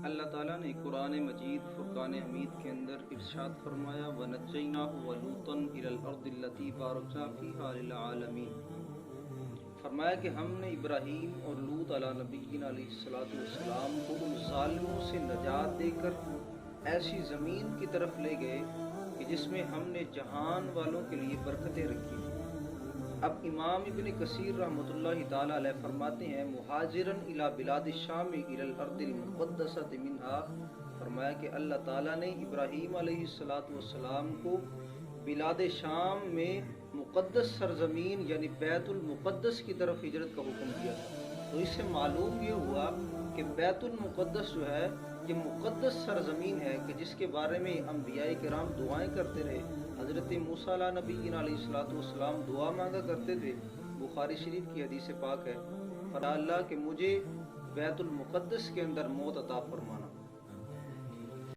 اللہ تعالیٰ نے قرآن مجید فرقان حمید کے اندر ارشاد فرمایا وَنَجَّيْنَاهُ وَلُوطًا إِلَى الْأَرْضِ الَّتِي بَارَكْنَا فِيهَا لِلْعَالَمِينَ۔ فرمایا کہ ہم نے ابراہیم اور لوط علیہ نبینا علیہ السلام کو ان ظالموں سے نجات دے کر ایسی زمین کی طرف لے گئے کہ جس میں ہم نے جہان والوں کے لیے برکتیں رکھی۔ اب امام ابن کثیر رحمۃ اللہ تعالی علیہ فرماتے ہیں مہاجرن الی بلاد الشام الی الارض المقدسۃ منہا، فرمایا کہ اللہ تعالیٰ نے ابراہیم علیہ السلام کو بلاد شام میں مقدس سرزمین یعنی بیت المقدس کی طرف ہجرت کا حکم دیا تھا۔ تو اس سے معلوم یہ ہوا کہ بیت المقدس جو ہے یہ مقدس سرزمین ہے کہ جس کے بارے میں انبیاء کرام دعائیں کرتے رہے۔ حضرت موسیٰ علیہ نبینا علیہ السلام دعا مانگا کرتے تھے، بخاری شریف کی حدیث پاک ہے، فرمایا اللہ کہ مجھے بیت المقدس کے اندر موت عطا فرمانا۔